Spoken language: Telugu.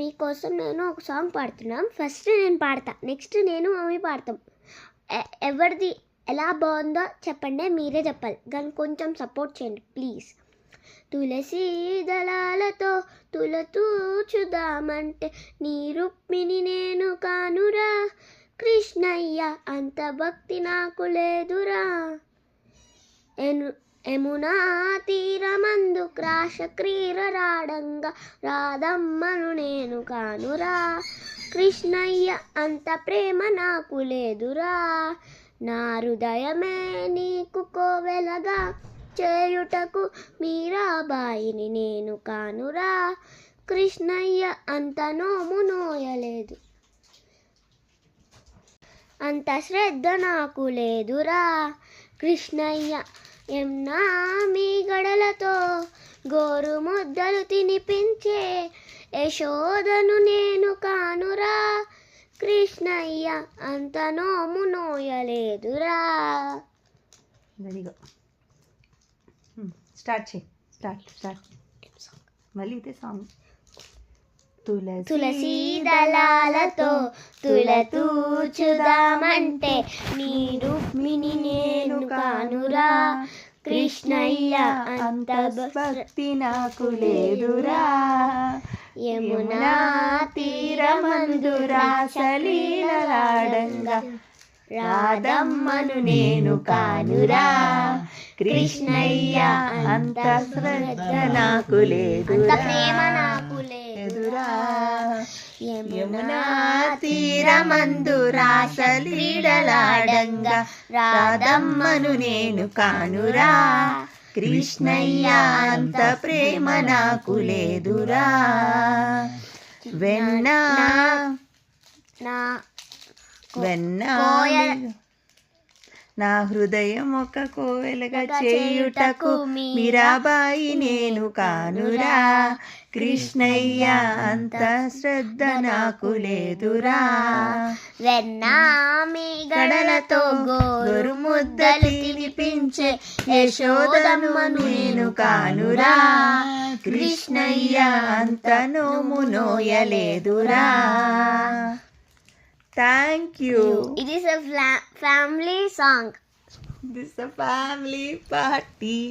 మీకోసం నేను ఒక సాంగ్ పాడుతున్నాం. ఫస్ట్ నేను పాడతా, నెక్స్ట్ నేను మమ్మీ పాడతాం. ఎవరిది ఎలా బాగుందో చెప్పండి, మీరే చెప్పాలి. దాన్ని కొంచెం సపోర్ట్ చేయండి ప్లీజ్. తులసి దళాలతో తులతూచుదామంటే నీ రుక్మిణి నేను కానురా, కృష్ణయ్య అంత భక్తి నాకు లేదురా. యమునా తీరమందు క్రాష క్రీరరాడంగా రాధమ్మను నేను కానురా, కృష్ణయ్య అంత ప్రేమ నాకు లేదురా. నా హృదయమే నీకు కోవెలగా చేయుటకు మీరాబాయిని నేను కానురా, కృష్ణయ్య అంత నోము నోయలేదు, అంత శ్రద్ధ నాకు లేదురా. కృష్ణయ్య యమునా మీ గడలతో గోరు ముద్దలు తినిపించే యశోదను నేను కానురా, కృష్ణయ్య అంత నోము నోయలేదురా. స్టార్ట్ చేయి. స్టార్ట్ మళ్ళీ ఇదే సాంగ్. తులసి దళాలతో తులతూచుదామంటే నీ రుక్మిణి నేను కానురా, కృష్ణయ్య అంత భక్తి నాకు లేదురా. యమునా తీరమందు రాసలీలలాడంగా రాధమ్మను నేను కానురా, కృష్ణయ్య అంత శ్రద్ధ నాకు లేదురా, ప్రేమ నాకు లేదురా. యమునా తీరమందు రాసలీలలాడంగా రాధమ్మను నేను కానురా, కృష్ణయ్య అంత ప్రేమ నాకు లేదురా. వెన్నా నా హృదయం ఒక కోవెలగా చేయుటకు మీరాబాయి నేను కానురా, కృష్ణయ్య అంత శ్రద్ధ నాకు లేదురా. వెన్నా మీ గడలతో గోరు ముద్దలు తినిపించే యశోదమ్మను నేను కానురా, కృష్ణయ్య అంత నోము నోయలేదురా. Thank you. It is a family song. This is a family party.